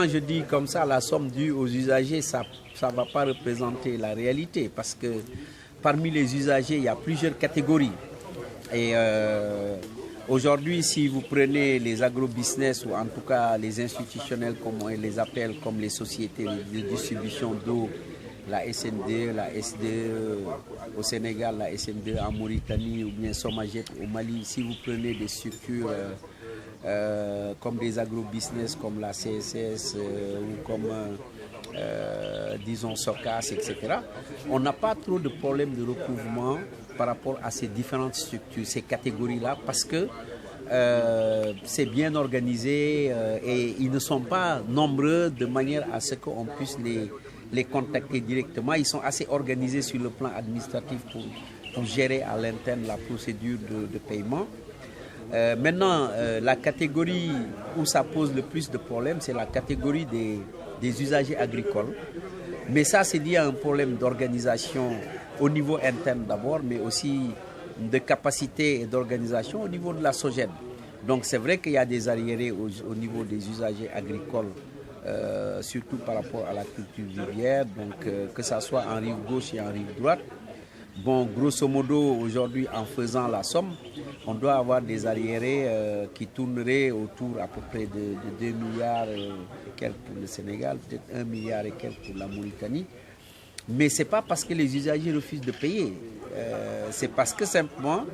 quand je dis comme ça, la somme due aux usagers, ça ne va pas représenter la réalité parce que parmi les usagers, il y a plusieurs catégories. Et aujourd'hui, si vous prenez les agrobusiness ou en tout cas les institutionnels, comme on les appelle, comme les sociétés de distribution d'eau, la SND, la SDE au Sénégal, la SND en Mauritanie ou bien Somaget au Mali, si vous prenez des structures comme des agrobusiness comme la CSS ou comme disons SOCAS, etc., on n'a pas trop de problèmes de recouvrement par rapport à ces différentes structures, ces catégories-là, parce que c'est bien organisé et ils ne sont pas nombreux de manière à ce qu'on puisse les contacter directement. Ils sont assez organisés sur le plan administratif pour gérer à l'interne la procédure de paiement. Maintenant, la catégorie où ça pose le plus de problèmes, c'est la catégorie des usagers agricoles. Mais ça, c'est lié à un problème d'organisation au niveau interne d'abord, mais aussi de capacité et d'organisation au niveau de la SOGED. Donc c'est vrai qu'il y a des arriérés au niveau des usagers agricoles, surtout par rapport à la culture vivrière, donc que ça soit en rive gauche et en rive droite. Bon, grosso modo, aujourd'hui, en faisant la somme, on doit avoir des arriérés qui tourneraient autour à peu près de 2 milliards et quelques pour le Sénégal, peut-être 1 milliard et quelques pour la Mauritanie. Mais ce n'est pas parce que les usagers refusent de payer, c'est parce que simplement,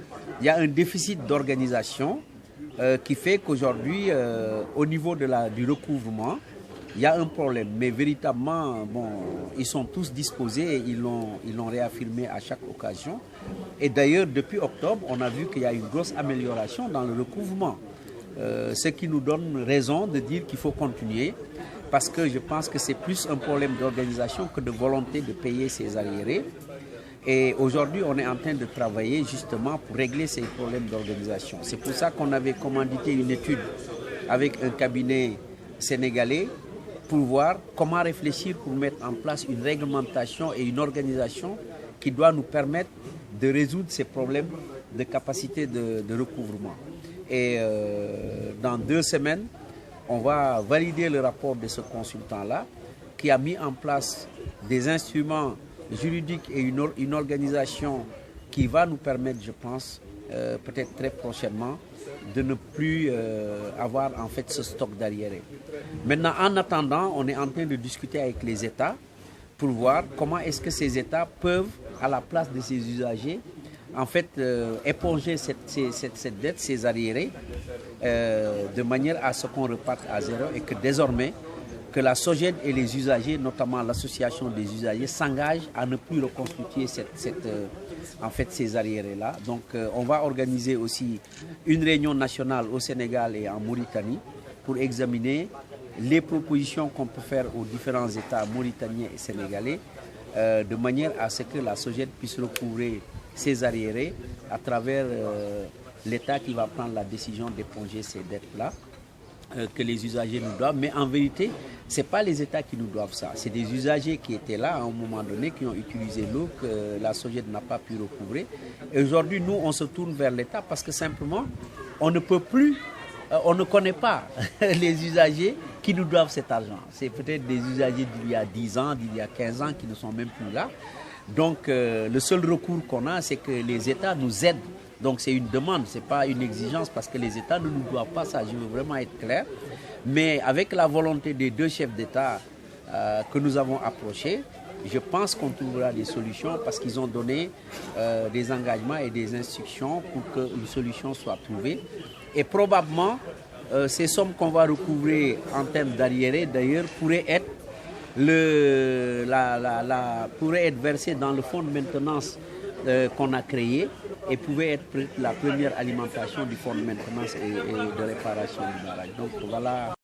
il y a un déficit d'organisation qui fait qu'aujourd'hui, au niveau du recouvrement, il y a un problème. Mais véritablement, bon, ils sont tous disposés et ils l'ont réaffirmé à chaque occasion. Et d'ailleurs, depuis octobre, on a vu qu'il y a une grosse amélioration dans le recouvrement. Ce qui nous donne raison de dire qu'il faut continuer, parce que je pense que c'est plus un problème d'organisation que de volonté de payer ces arriérés. Et aujourd'hui, on est en train de travailler justement pour régler ces problèmes d'organisation. C'est pour ça qu'on avait commandité une étude avec un cabinet sénégalais pour voir comment réfléchir pour mettre en place une réglementation et une organisation qui doit nous permettre de résoudre ces problèmes de capacité de recouvrement. Et dans 2 semaines, on va valider le rapport de ce consultant-là qui a mis en place des instruments juridiques et une organisation qui va nous permettre, je pense, peut-être très prochainement, de ne plus avoir en fait ce stock d'arriérés. Maintenant, en attendant, on est en train de discuter avec les États pour voir comment est-ce que ces États peuvent, à la place de ces usagers, en fait, éponger cette dette, ces arriérés, de manière à ce qu'on reparte à zéro et que désormais, que la SOGED et les usagers, notamment l'association des usagers, s'engagent à ne plus reconstituer en fait, ces arriérés-là. Donc, on va organiser aussi une réunion nationale au Sénégal et en Mauritanie pour examiner les propositions qu'on peut faire aux différents États mauritaniens et sénégalais, de manière à ce que la SOGED puisse recouvrer ces arriérés à travers l'État qui va prendre la décision d'éponger ces dettes-là que les usagers nous doivent. Mais en vérité, ce n'est pas les États qui nous doivent ça. C'est des usagers qui étaient là à un moment donné, qui ont utilisé l'eau que la SOGED n'a pas pu recouvrer. Et aujourd'hui, nous, on se tourne vers l'État parce que simplement, on ne peut plus, on ne connaît pas les usagers qui nous doivent cet argent. C'est peut-être des usagers d'il y a 10 ans, d'il y a 15 ans qui ne sont même plus là. Donc, le seul recours qu'on a, c'est que les États nous aident. Donc, c'est une demande, ce n'est pas une exigence parce que les États ne nous doivent pas ça. Je veux vraiment être clair. Mais avec la volonté des 2 chefs d'État que nous avons approchés, je pense qu'on trouvera des solutions parce qu'ils ont donné des engagements et des instructions pour qu'une solution soit trouvée. Et probablement, ces sommes qu'on va recouvrer en termes d'arriérés, d'ailleurs, pourraient être versées dans le fonds de maintenance qu'on a créé et pouvait être la première alimentation du fonds de maintenance et de réparation du barrage. Donc voilà